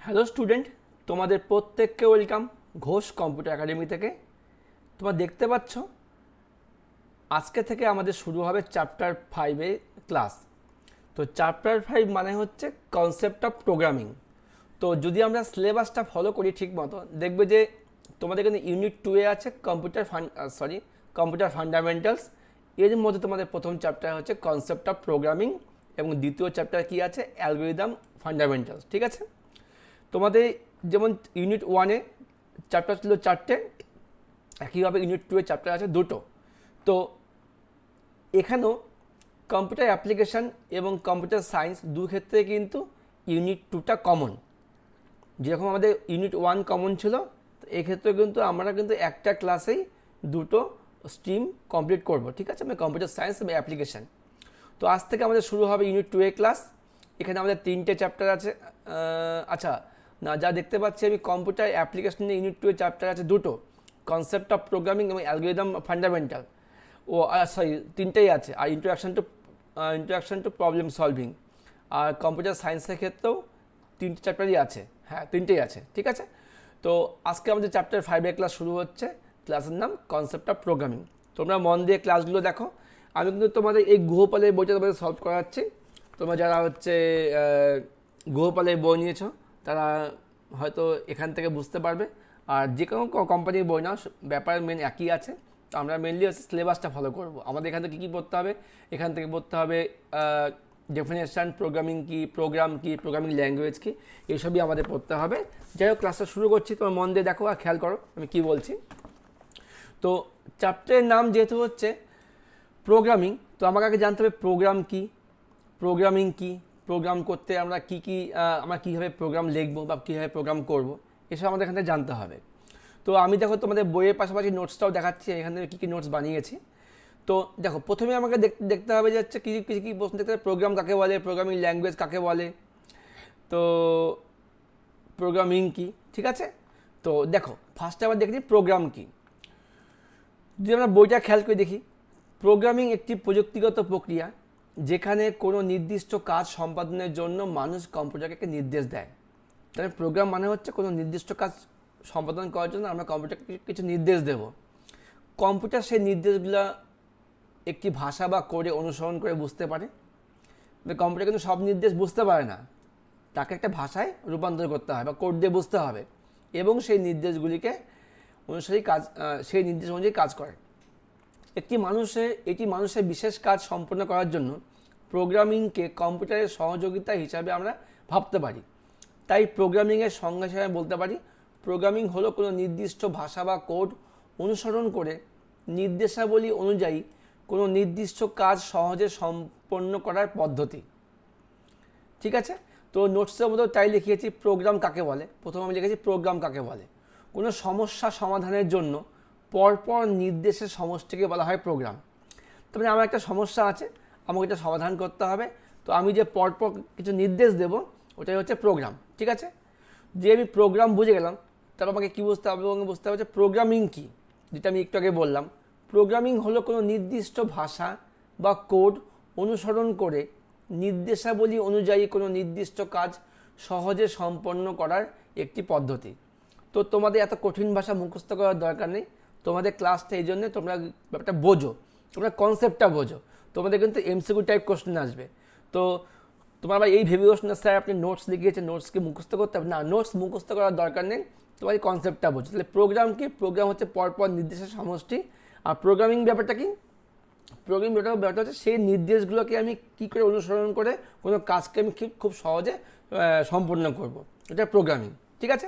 Hello student, তোমাদের প্রত্যেককে welcome Ghosh computer academy থেকে। তোমরা দেখতে পাচ্ছ আজকে থেকে আমাদের শুরু হবে চ্যাপ্টার 5-এ ক্লাস। তো চ্যাপ্টার 5 মানে হচ্ছে কনসেপ্ট অফ প্রোগ্রামিং। তো যদি আমরা সিলেবাসটা ফলো করি ঠিক মতো, দেখবে যে তোমাদের এখানে ইউনিট 2-এ আছে কম্পিউটার ফান্ডামেন্টালস। এর মধ্যে তোমাদের প্রথম চ্যাপ্টার হচ্ছে কনসেপ্ট অফ প্রোগ্রামিং এবং দ্বিতীয় চ্যাপ্টার কি আছে, অ্যালগরিদম ফান্ডামেন্টালস। ঠিক আছে, তোমাদের যেমন ইউনিট 1-এ চ্যাপ্টার ছিল 4টে, একইভাবে ইউনিট 2-এ চ্যাপ্টার আছে 2টো। তো এখানেও কম্পিউটার অ্যাপ্লিকেশান এবং কম্পিউটার সায়েন্স দু ক্ষেত্রে কিন্তু ইউনিট 2টা কমন। যেরকম আমাদের ইউনিট 1 কমন ছিল, তো এক্ষেত্রে কিন্তু আমরা কিন্তু একটা ক্লাসেই দুটো স্ট্রিম কমপ্লিট করব। ঠিক আছে, মানে কম্পিউটার সায়েন্স এবং অ্যাপ্লিকেশান। তো আজ থেকে আমাদের শুরু হবে ইউনিট 2-এ ক্লাস। এখানে আমাদের 3টে চ্যাপ্টার আছে। আচ্ছা না, যা দেখতে পাচ্ছি আমি কম্পিউটার অ্যাপ্লিকেশনে ইউনিট 2-এ চ্যাপ্টার আছে 2টো, কনসেপ্ট অফ প্রোগ্রামিং এবং অ্যালগরিদম ফান্ডামেন্টাল। ও সরি, 3টেই আছে। আর ইন্ট্রোডাকশন টু প্রবলেম সলভিং। আর কম্পিউটার সায়েন্সের ক্ষেত্রেও 3টে চ্যাপ্টারই আছে। হ্যাঁ, 3টেই আছে। ঠিক আছে, তো আজকে আমাদের চ্যাপ্টার 5-এর ক্লাস শুরু হচ্ছে। ক্লাসের নাম কনসেপ্ট অফ প্রোগ্রামিং। তোমরা মন দিয়ে ক্লাসগুলো দেখো। আমি কিন্তু তোমাদের এই গৃহপালের বইটা তোমাদের সলভ করাচ্ছি। তোমরা যারা হচ্ছে গৃহপালের বই নিয়েছো তারা হয়তো এখান থেকে বুঝতে পারবে। আর যে কোনো কোম্পানির বই নাও, ব্যাপার মেন একই আছে। তো আমরা মেনলি হচ্ছে সিলেবাসটা ফলো করব। আমাদের এখান থেকে কী পড়তে হবে, এখান থেকে পড়তে হবে ডেফিনেশান, প্রোগ্রামিং কী, প্রোগ্রামিং ল্যাঙ্গুয়েজ কী, এইসবই আমাদের পড়তে হবে। যাই হোক, ক্লাসটা শুরু করছি। তোমার মন দিয়ে দেখো আর খেয়াল করো আমি কী বলছি। তো চ্যাপ্টারের নাম যেহেতু হচ্ছে প্রোগ্রামিং, তো আমাকে আগে জানতে হবে প্রোগ্রাম কী, প্রোগ্রামিং কী, প্রোগ্রাম করতে আমরা আমরা কীভাবে প্রোগ্রাম লিখবো বা কীভাবে প্রোগ্রাম করব, এসব আমাদের এখান থেকে জানতে হবে। তো আমি দেখো তোমাদের বইয়ের পাশাপাশি নোটসটাও দেখাচ্ছি, এখান থেকে কী কী নোটস বানিয়েছি। তো দেখো, প্রথমে আমাকে দেখতে হবে যে হচ্ছে কী প্রশ্ন দেখতে হবে, প্রোগ্রাম কাকে বলে, প্রোগ্রামিং ল্যাঙ্গুয়েজ কাকে বলে, তো প্রোগ্রামিং কী। ঠিক আছে, তো দেখো ফার্স্টে আবার দেখি প্রোগ্রাম কী। যদি আমরা বইটা খেয়াল করে দেখি, প্রোগ্রামিং একটি প্রযুক্তিগত প্রক্রিয়া যেখানে কোনো নির্দিষ্ট কাজ সম্পাদনের জন্য মানুষ কম্পিউটারকে নির্দেশ দেয়। তাহলে প্রোগ্রাম মানে হচ্ছে কোনো নির্দিষ্ট কাজ সম্পাদন করার জন্য আমরা কম্পিউটারকে কিছু নির্দেশ দেব। কম্পিউটার সেই নির্দেশগুলো একটি ভাষা বা কোডে অনুসরণ করে বুঝতে পারে। কম্পিউটার কিন্তু সব নির্দেশ বুঝতে পারে না, তাকে একটা ভাষায় রূপান্তর করতে হয় বা কোড দিয়ে বুঝতে হবে, এবং সেই নির্দেশগুলিকে সেই নির্দেশ অনুযায়ী কাজ করে। এটি মানুষের বিশেষ কাজ সম্পন্ন করার জন্য প্রোগ্রামিংকে কম্পিউটারের সহযোগিতা হিসাবে আমরা ভাবতে পারি। তাই প্রোগ্রামিংয়ের সংজ্ঞা হিসাবে বলতে পারি, প্রোগ্রামিং হলো কোনো নির্দিষ্ট ভাষা বা কোড অনুসরণ করে নির্দেশাবলী অনুযায়ী কোনো নির্দিষ্ট কাজ সহজে সম্পন্ন করার পদ্ধতি। ঠিক আছে, তো নোটসের মধ্যে তাই লিখিয়েছি প্রোগ্রাম কাকে বলে। প্রথমে আমি লিখেছি প্রোগ্রাম কাকে বলে, কোনো সমস্যা সমাধানের জন্য পরপর নির্দেশের সমষ্টিকে বলা হয় প্রোগ্রাম। তার মানে আমার একটা সমস্যা আছে, আমাকে এটা সমাধান করতে হবে, তো আমি যে পরপর কিছু নির্দেশ দেব ওটাই হচ্ছে প্রোগ্রাম। ঠিক আছে, যে আমি প্রোগ্রাম বুঝে গেলাম, তারপর আমাকে কী বুঝতে হবে, এবং বুঝতে হবে যে প্রোগ্রামিং কী, যেটা আমি একটু আগে বললাম। প্রোগ্রামিং হলো কোনো নির্দিষ্ট ভাষা বা কোড অনুসরণ করে নির্দেশাবলী অনুযায়ী কোনো নির্দিষ্ট কাজ সহজে সম্পন্ন করার একটি পদ্ধতি। তো তোমাদের এত কঠিন ভাষা মুখস্থ করার দরকার নেই, তোমাদের ক্লাসটা এই জন্যে তোমরা ব্যাপারটা বোঝো, তোমরা কনসেপ্টটা বোঝো। তোমাদের কিন্তু এমসিকিউ টাইপ কোশ্চেন আসবে। তো তোমার আবার এই ভেবে বসো না স্যার আপনি নোটস লিখিয়েছেন, নোটসকে মুখস্থ করতে হবে না, নোটস মুখস্থ করার দরকার নেই, তোমার এই কনসেপ্টটা বোঝো। তাহলে প্রোগ্রাম কি, প্রোগ্রাম হচ্ছে পরপর নির্দেশের সমষ্টি। আর প্রোগ্রামিং ব্যাপারটা কি, প্রোগ্রামিং ব্যাপারটা হচ্ছে সেই নির্দেশগুলোকে আমি কী করে অনুসরণ করে কোনো কাজকে আমি খুব সহজে সম্পন্ন করব, এটা প্রোগ্রামিং। ঠিক আছে,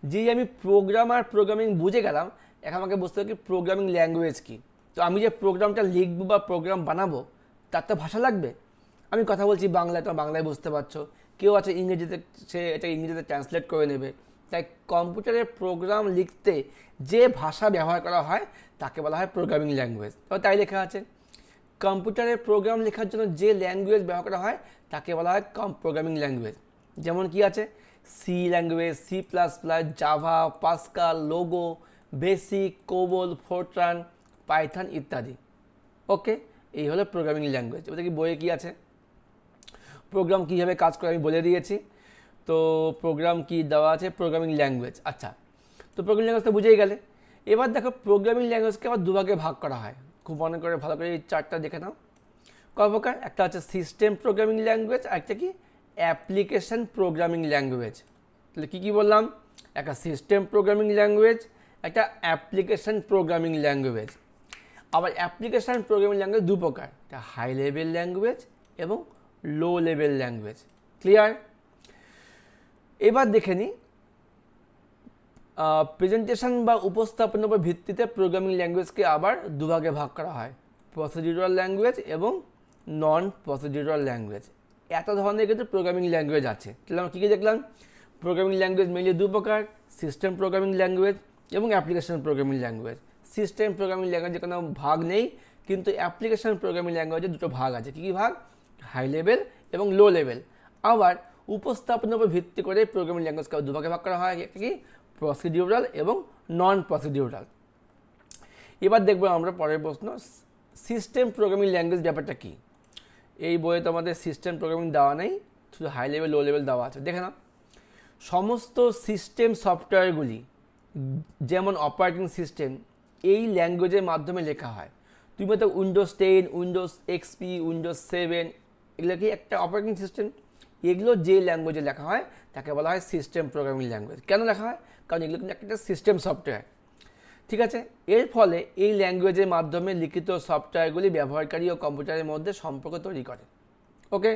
যেই আমি প্রোগ্রামিং বুঝে গেলাম, এখন আমাকে বুঝতে হবে কি প্রোগ্রামিং ল্যাঙ্গুয়েজ কী। তো আমি যে প্রোগ্রামটা লিখবো বা প্রোগ্রাম বানাবো, তার তো ভাষা লাগবে। আমি কথা বলছি বাংলায়, তো বাংলায় বুঝতে পারছো, কেউ আছে ইংরেজিতে, সে এটা ইংরেজিতে ট্রান্সলেট করে নেবে। তাই কম্পিউটারে প্রোগ্রাম লিখতে যে ভাষা ব্যবহার করা হয় তাকে বলা হয় প্রোগ্রামিং ল্যাঙ্গুয়েজ। তো তাই লেখা আছে, কম্পিউটারে প্রোগ্রাম লেখার জন্য যে ল্যাঙ্গুয়েজ ব্যবহার করা হয় তাকে বলা হয় প্রোগ্রামিং ল্যাঙ্গুয়েজ। যেমন কি আছে, C language, C++, Java, Pascal, Logo, BASIC, COBOL, Fortran, Python ইত্যাদি। ওকে, এই হলো প্রোগ্রামিং ল্যাঙ্গুয়েজ। ওটা কি বইয়ে কী আছে, প্রোগ্রাম কীভাবে কাজ করে আমি বলে দিয়েছি। তো প্রোগ্রাম কি দেওয়া আছে, প্রোগ্রামিং ল্যাঙ্গুয়েজ। আচ্ছা, তো প্রোগ্রামিং ল্যাঙ্গুয়েজ তো বুঝেই গেলে। এবার দেখো প্রোগ্রামিং ল্যাঙ্গুয়েজকে আবার দুভাগে ভাগ করা হয়, খুব মনে করে ভালো করে এই চারটা দেখে নাও। কয় প্রকার? একটা হচ্ছে সিস্টেম প্রোগ্রামিং ল্যাঙ্গুয়েজ, আর একটা কি অ্যাপ্লিকেশন প্রোগ্রামিং ল্যাঙ্গুয়েজ। তাহলে কী কী বললাম? একটা সিস্টেম প্রোগ্রামিং ল্যাঙ্গুয়েজ, একটা অ্যাপ্লিকেশন প্রোগ্রামিং ল্যাঙ্গুয়েজ। আবার অ্যাপ্লিকেশন প্রোগ্রামিং ল্যাঙ্গুয়েজ দু প্রকার, একটা হাই লেভেল ল্যাঙ্গুয়েজ এবং লো লেভেল ল্যাঙ্গুয়েজ। ক্লিয়ার? এবার দেখে নিই প্রেজেন্টেশন বা উপস্থাপনের উপর ভিত্তিতে প্রোগ্রামিং ল্যাঙ্গুয়েজকে আবার দুভাগে ভাগ করা হয়, প্রসিডিউরাল ল্যাঙ্গুয়েজ এবং নন প্রসিডিউরাল ল্যাঙ্গুয়েজ। এত ধরনের কিন্তু প্রোগ্রামিং ল্যাঙ্গুয়েজ আছে। তাহলে আমরা কী কী দেখলাম? প্রোগ্রামিং ল্যাঙ্গুয়েজ মেনলি দু প্রকার, সিস্টেম প্রোগ্রামিং ল্যাঙ্গুয়েজ এবং application programming language. System programming ল্যাঙ্গুয়েজে কোনো ভাগ নেই, কিন্তু অ্যাপ্লিকেশন প্রোগ্রামিং ল্যাঙ্গুয়েজে দুটো ভাগ আছে। কী কী ভাগ? হাই লেভেল এবং লো লেভেল। আবার উপস্থাপনের উপর ভিত্তি করে প্রোগ্রামিং ল্যাঙ্গুয়েজকে দুভাগে ভাগ করা হয়, একটা কি প্রসিডিউরাল এবং নন প্রসিডিউরাল। এবার দেখবো আমরা পরের প্রশ্ন, সিস্টেম প্রোগ্রামিং ল্যাঙ্গুয়েজ ব্যাপারটা কি। এই বইয়ে তো আমাদের সিস্টেম প্রোগ্রামিং দেওয়া নেই, শুধু হাই লেভেল লো লেভেল দেওয়া আছে। দেখে না, সমস্ত সিস্টেম সফটওয়্যারগুলি যেমন অপারেটিং সিস্টেম এই ল্যাঙ্গুয়েজের মাধ্যমে লেখা হয়। তুমি তো উইন্ডোজ 10, উইন্ডোজ এক্সপি, উইন্ডোজ 7 এগুলো কি একটা অপারেটিং সিস্টেম। এগুলো যে ল্যাঙ্গুয়েজে লেখা হয় তাকে বলা হয় সিস্টেম প্রোগ্রামিং ল্যাঙ্গুয়েজ। কেন লেখা হয়? কারণ এগুলো কিন্তু একটা সিস্টেম সফটওয়্যার। ঠিক আছে, এর ফলে এই ল্যাঙ্গুয়েজের মাধ্যমে লিখিত সফটওয়্যারগুলি ব্যবহারকারী ও কম্পিউটারের মধ্যে সম্পর্ক তৈরি করে। ওকে,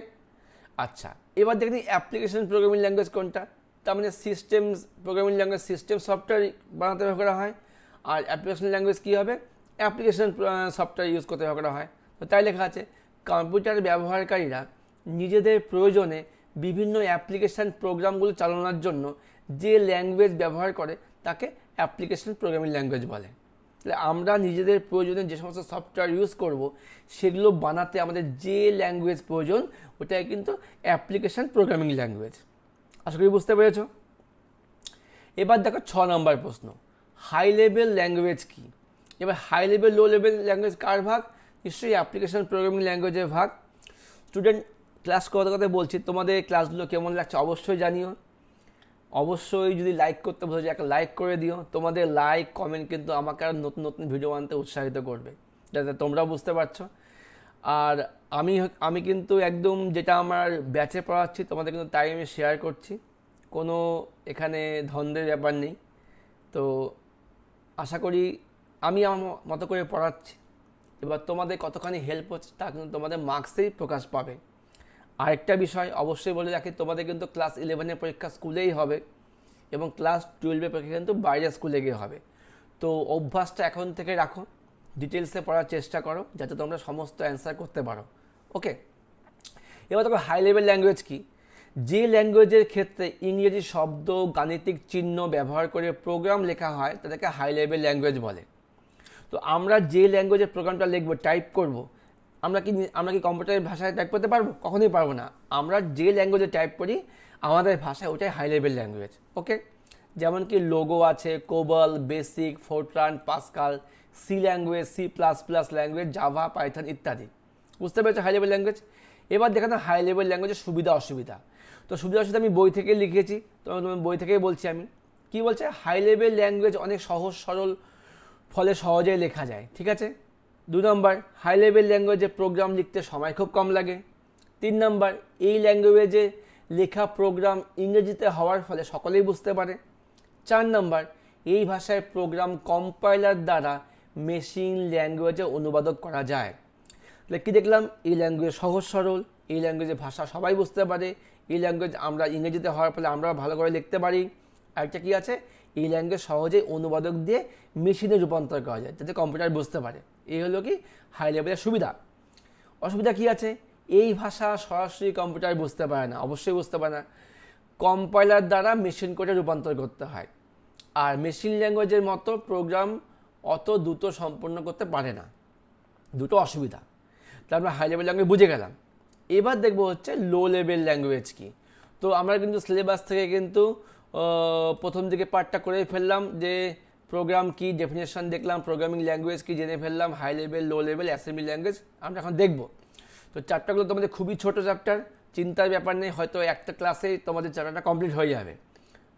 আচ্ছা, এবার দেখুন অ্যাপ্লিকেশন প্রোগ্রামিং ল্যাঙ্গুয়েজ কোনটা। তার মানে system programming language system software বানাতে ব্যবহার করা হয়, আর অ্যাপ্লিকেশন ল্যাঙ্গুয়েজ কী হবে? অ্যাপ্লিকেশন সফটওয়্যার ইউজ করতে ব্যবহার করা হয়। তো তাই লেখা আছে কম্পিউটার ব্যবহারকারীরা নিজেদের প্রয়োজনে বিভিন্ন অ্যাপ্লিকেশন প্রোগ্রামগুলো চালানোর জন্য যে ল্যাঙ্গুয়েজ ব্যবহার করে তাকে অ্যাপ্লিকেশন প্রোগ্রামিং ল্যাঙ্গুয়েজ বলে। তাহলে আমরা নিজেদের প্রয়োজনে যে সমস্ত সফটওয়্যার ইউজ করব সেগুলো বানাতে আমাদের যে ল্যাঙ্গুয়েজ প্রয়োজন ওটাই কিন্তু অ্যাপ্লিকেশন প্রোগ্রামিং ল্যাঙ্গুয়েজ। আশা করি বুঝতে পেরেছ। এবার দেখো 6 নম্বর প্রশ্ন, হাই লেভেল ল্যাঙ্গুয়েজ কি। এবার high level low level language কার ভাগ? নিশ্চয়ই অ্যাপ্লিকেশন প্রোগ্রামিং ল্যাঙ্গুয়েজের ভাগ। স্টুডেন্ট, ক্লাস করতে করতে বলছি, তোমাদের ক্লাসগুলো কেমন লাগছে অবশ্যই জানিও। অবশ্যই যদি লাইক করতে বলো যে একটা লাইক করে দিও। তোমাদের লাইক কমেন্ট কিন্তু আমাকে আর নতুন নতুন ভিডিও বানাতে উৎসাহিত করবে, যাতে তোমরা বুঝতে পারছো। আর আমি কিন্তু একদম যেটা আমার ব্যাচে পড়াচ্ছি তোমাদের কিন্তু তাই আমি শেয়ার করছি, কোনো এখানে ধন্দের ব্যাপার নেই। তো আশা করি আমি আমার মতো করে পড়াচ্ছি, এবার তোমাদের কতখানি হেল্প হচ্ছে তা কিন্তু তোমাদের মার্কসেই প্রকাশ পাবে। আরেকটা বিষয় অবশ্যই বলে রাখি, তোমাদের কিন্তু ক্লাস 11-এর পরীক্ষা স্কুলেই হবে এবং ক্লাস 12-এর পরীক্ষা কিন্তু বাইরের স্কুলে গিয়ে হবে। তো অভ্যাসটা এখন থেকে রাখো, ডিটেলসে পড়ার চেষ্টা করো যাতে তোমরা সমস্ত অ্যান্সার করতে পারো। ওকে, এবার দেখো হাই লেভেল ল্যাঙ্গুয়েজ কি। যে ল্যাঙ্গুয়েজের ক্ষেত্রে ইংরেজি শব্দ গাণিতিক চিহ্ন ব্যবহার করে প্রোগ্রাম লেখা হয় তাদেরকে হাই লেভেল ল্যাঙ্গুয়েজ বলে। তো আমরা যে ল্যাঙ্গুয়েজের প্রোগ্রামটা লিখবো, টাইপ করব, আমরা কি কম্পিউটারের ভাষায় টাইপ করতে পারবো? কখনোই পারবো না। আমরা যে ল্যাঙ্গুয়েজে টাইপ করি আমাদের ভাষায় ওটাই হাই লেভেল ল্যাঙ্গুয়েজ। ওকে, যেমন কি লোগো আছে, COBOL, BASIC, Fortran, Pascal, C language, C++ language, Java, Python ইত্যাদি। বুঝতে পেরেছো হাই লেভেল ল্যাঙ্গুয়েজ। এবার দেখে না হাই লেভেল ল্যাঙ্গুয়েজের সুবিধা অসুবিধা। তো সুবিধা অসুবিধা আমি বই থেকে লিখেছি, তোমার বই থেকেই বলছি। আমি কি বলছে, হাই লেভেল ল্যাঙ্গুয়েজ অনেক সহজ সরল, ফলে সহজেই লেখা যায়। ঠিক আছে। 2 নম্বর, হাই লেভেল ল্যাঙ্গুয়েজে প্রোগ্রাম লিখতে সময় খুব কম লাগে। 3 নম্বর, এই ল্যাঙ্গুয়েজে লেখা প্রোগ্রাম ইংরেজিতে হওয়ার ফলে সকলেই বুঝতে পারে। 4 নম্বর, এই ভাষায় প্রোগ্রাম কম্পাইলার দ্বারা মেশিন ল্যাঙ্গুয়েজে অনুবাদক করা যায়। তাহলে কী দেখলাম, এই ল্যাঙ্গুয়েজ সহজ সরল, এই ল্যাঙ্গুয়েজের ভাষা সবাই বুঝতে পারে, এই ল্যাঙ্গুয়েজ আমরা ইংরেজিতে হওয়ার ফলে আমরা ভালো করে লিখতে পারি। আরেকটা কী আছে, এই ল্যাঙ্গুয়েজ সহজেই অনুবাদক দিয়ে মেশিনে রূপান্তর করা যায় যাতে কম্পিউটার বুঝতে পারে। এই হলো কি হাই লেভেলের সুবিধা। অসুবিধা কী আছে, এই ভাষা সরাসরি কম্পিউটার বুঝতে পারে না, অবশ্যই বুঝতে পারে না, কম্পাইলার দ্বারা মেশিন কোডে রূপান্তর করতে হয়। আর মেশিন ল্যাঙ্গুয়েজের মতো প্রোগ্রাম অত দ্রুত সম্পন্ন করতে পারে না। দুটো অসুবিধা। তাহলে আমরা হাই লেভেল ল্যাঙ্গুয়েজ বুঝে গেলাম। এবার দেখবো হচ্ছে লো লেভেল ল্যাঙ্গুয়েজ কি। তো আমরা কিন্তু সিলেবাস থেকে কিন্তু প্রথম দিকে পার্টটা করে ফেললাম, যে প্রোগ্রাম কি ডেফিনেশন দেখলাম, প্রোগ্রামিং ল্যাঙ্গুয়েজ কি জেনে ফেললাম, high level low level assembly language আমরা এখন দেখব। তো চ্যাপ্টারগুলো তোমাদের খুবই ছোট চ্যাপ্টার, চিন্তার ব্যাপার নেই, হয়তো একটা ক্লাসেই তোমাদের চ্যাপ্টারটা কমপ্লিট হয়ে যাবে।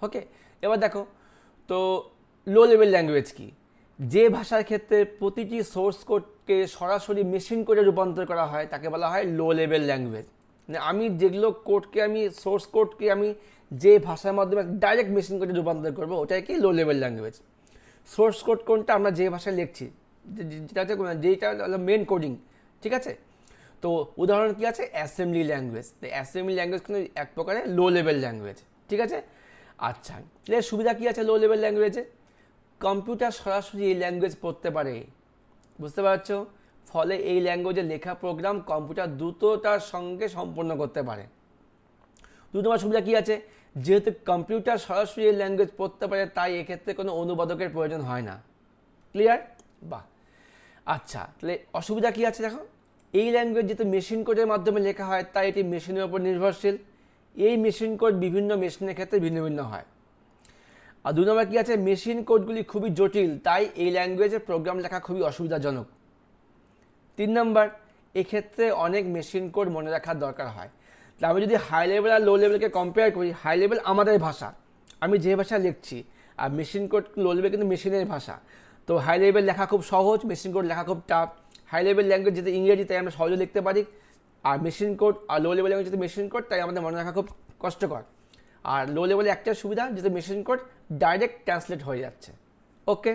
ওকে, এবার দেখো তো লো লেভেল ল্যাঙ্গুয়েজ কি? যে ভাষার ক্ষেত্রে প্রতিটি সোর্স কোডকে সরাসরি মেশিন কোডে রূপান্তর করা হয় তাকে বলা হয় লো লেভেল ল্যাঙ্গুয়েজ। মানে আমি যেগুলো কোডকে আমি সোর্স কোডকে আমি যে ভাষার মাধ্যমে ডাইরেক্ট মেশিন কোডে রূপান্তর করবো ওটাই কি লো লেভেল ল্যাঙ্গুয়েজ। সোর্স কোড কোনটা? আমরা যে ভাষায় লিখছি, যেটা হচ্ছে যেটা হলো মেন কোডিং, ঠিক আছে? তো উদাহরণ কি আছে? Assembly language. তো অ্যাসেম্বলি ল্যাঙ্গুয়েজ কিন্তু এক প্রকারের লো লেভেল ল্যাঙ্গুয়েজ, ঠিক আছে? আচ্ছা, এর সুবিধা কী আছে লো লেভেল ল্যাঙ্গুয়েজে? কম্পিউটার সরাসরি এই ল্যাঙ্গুয়েজ পড়তে পারে, বুঝতে পারছো? ফলে এই ল্যাঙ্গুয়েজে লেখা প্রোগ্রাম কম্পিউটার দ্রুততার সঙ্গে সম্পন্ন করতে পারে। 2 নম্বর সুবিধা কী আছে? যেহেতু কম্পিউটার সরাসরি এই ল্যাঙ্গুয়েজ পড়তে পারে তাই এক্ষেত্রে কোনো অনুবাদকের প্রয়োজন হয় না। ক্লিয়ার? বাহ। আচ্ছা, তাহলে অসুবিধা কী আছে দেখো? এই ল্যাঙ্গুয়েজ যেহেতু মেশিন কোডের মাধ্যমে লেখা হয় তাই এটি মেশিনের উপর নির্ভরশীল। এই মেশিন কোড বিভিন্ন মেশিনের ক্ষেত্রে ভিন্ন ভিন্ন হয়। আর 2 নম্বর কী আছে? মেশিন কোডগুলি খুবই জটিল তাই এই ল্যাঙ্গুয়েজে প্রোগ্রাম লেখা খুবই অসুবিধাজনক। 3 নম্বর, এক্ষেত্রে অনেক মেশিন কোড মনে রাখার দরকার হয়। তা আমি যদি হাই লেভেল আর লো লেভেলকে কম্পেয়ার করি, হাই লেভেল আমাদের ভাষা, আমি যে ভাষা লিখছি, আর মেশিন কোড লো লেভেল কিন্তু মেশিনের ভাষা। তো হাই লেভেল লেখা খুব সহজ, মেশিন কোড লেখা খুব টাফ। হাই লেভেল ল্যাঙ্গুয়েজ যেহেতু ইংরেজি তাই আমরা সহজে লিখতে পারি, আর মেশিন কোড আর লো লেভেল ল্যাঙ্গুয়েজ যেহেতু মেশিন কোড তাই আমাদের মনে রাখা খুব কষ্টকর। আর লো লেভেলে একটা সুবিধা যেহেতু মেশিন কোড ডাইরেক্ট ট্রান্সলেট হয়ে যাচ্ছে। ওকে,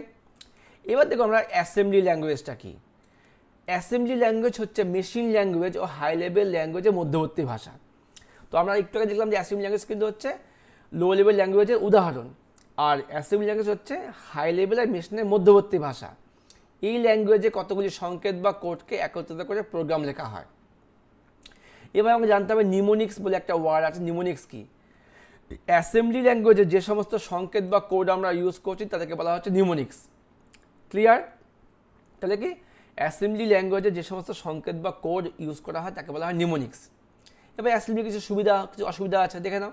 এবার দেখো আমরা অ্যাসেম্বলি ল্যাঙ্গুয়েজটা কি। অ্যাসেম্বলি ল্যাঙ্গুয়েজ হচ্ছে মেশিন ল্যাঙ্গুয়েজ ও হাই লেভেল ল্যাঙ্গুয়েজের মধ্যবর্তী ভাষা। তো আমরা একটু আগে দেখলাম যে অ্যাসেম্বলি ল্যাঙ্গুয়েজ কিন্তু হচ্ছে লো লেভেল ল্যাঙ্গুয়েজের উদাহরণ, আর অ্যাসেম্বলি ল্যাঙ্গুয়েজ হচ্ছে হাই লেভেল আর মেশিনের মধ্যবর্তী ভাষা। এই ল্যাঙ্গুয়েজে কতগুলি সংকেত বা কোডকে একত্রিত করে প্রোগ্রাম লেখা হয়। এবার আমাকে জানতে হবে নিমোনিক্স বলে একটা ওয়ার্ড আছে। নিমোনিক্স কি? অ্যাসেম্বলি ল্যাঙ্গুয়েজে যে সমস্ত সংকেত বা কোড আমরা ইউজ করছি তাদেরকে বলা হচ্ছে নিমোনিক্স। ক্লিয়ার? তাহলে কি অ্যাসেম্বলি ল্যাঙ্গুয়েজে যে সমস্ত সংকেত বা কোড ইউজ করা হয় তাকে বলা হয় নিমোনিক্স। এবার অ্যাসেম্বলি কিছু সুবিধা কিছু অসুবিধা আছে, দেখে নাও।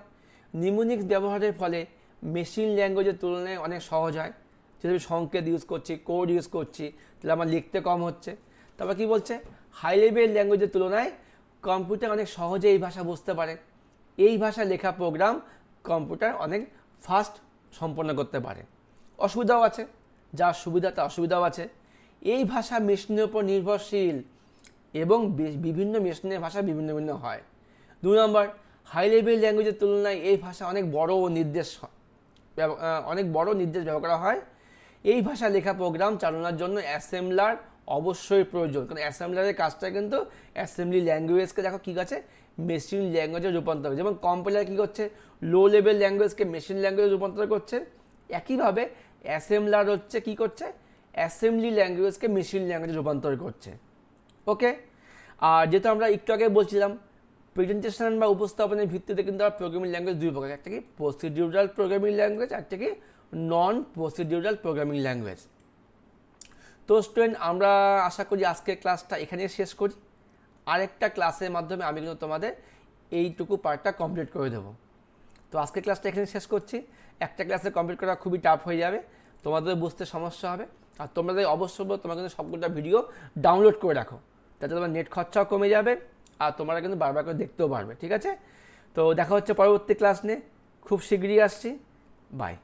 নিমোনিক্স ব্যবহারের ফলে মেশিন ল্যাঙ্গুয়েজের তুলনায় অনেক সহজ হয়। যেহেতু সংকেত ইউজ করছি, কোড ইউজ করছি, তাহলে আমার লিখতে কম হচ্ছে। তারপর কী বলছে? হাই লেভেল ল্যাঙ্গুয়েজের তুলনায় কম্পিউটার অনেক সহজে এই ভাষা বুঝতে পারে। এই ভাষা লেখা প্রোগ্রাম কম্পিউটার অনেক ফাস্ট সম্পন্ন করতে পারে। অসুবিধাও আছে, যা সুবিধা তা অসুবিধাও আছে। এই ভাষা মেশিনের উপর নির্ভরশীল এবং বিভিন্ন মেশিনের ভাষা বিভিন্ন ভিন্ন হয়। 2 নম্বর, হাই লেভেল ল্যাঙ্গুয়েজের তুলনায় এই ভাষা অনেক বড় নির্দেশ ব্যবহার করা হয়। এই ভাষা লেখা প্রোগ্রাম চালানোর জন্য অ্যাসেম্বলার অবশ্যই প্রয়োজন, কারণ অ্যাসেম্বলারের কাজটা কিন্তু অ্যাসেম্বলি ল্যাঙ্গুয়েজকে দেখো কী আছে মেশিন ল্যাঙ্গুয়েজে রূপান্তর করে। যেমন কম্পাইলার কী করছে? লো লেভেল ল্যাঙ্গুয়েজকে মেশিন ল্যাঙ্গুয়েজে রূপান্তর করছে। একইভাবে অ্যাসেম্বলার হচ্ছে কী করছে? অ্যাসেম্বলি ল্যাঙ্গুয়েজকে মেশিন ল্যাঙ্গুয়েজে রূপান্তর করছে। ওকে, আর যেহেতু আমরা একটু আগে বলছিলাম প্রেজেন্টেশন বা উপস্থাপনের ভিত্তিতে কিন্তু আর প্রোগ্রামিং ল্যাঙ্গুয়েজ 2 প্রকার, একটা কি প্রসিডিউরাল প্রোগ্রামিং ল্যাঙ্গুয়েজ, একটা কি নন প্রসিডিউরাল প্রোগ্রামিং ল্যাঙ্গুয়েজ। তো স্টুডেন্ট, আমরা আশা করি আজকের ক্লাসটা এখানে শেষ করি। আরেকটা ক্লাসের মাধ্যমে আমি কিন্তু তোমাদের এইটুকু পার্টটা কমপ্লিট করে দেবো। তো আজকের ক্লাসটা এখানে শেষ করছি। একটা ক্লাসে কমপ্লিট করা খুবই টাফ হয়ে যাবে, তোমাদের বুঝতে সমস্যা হবে। আর তোমাদের অবশ্যই তোমরা কিন্তু সবগুলো ভিডিও ডাউনলোড করে রাখো, তাতে তোমার নেট খরচাও কমে যাবে আর তোমরা কিন্তু বারবার করে দেখতেও পারবে। ঠিক আছে? তো দেখা হচ্ছে পরবর্তী ক্লাস নিয়ে, খুব শীঘ্রই আসছি। বাই।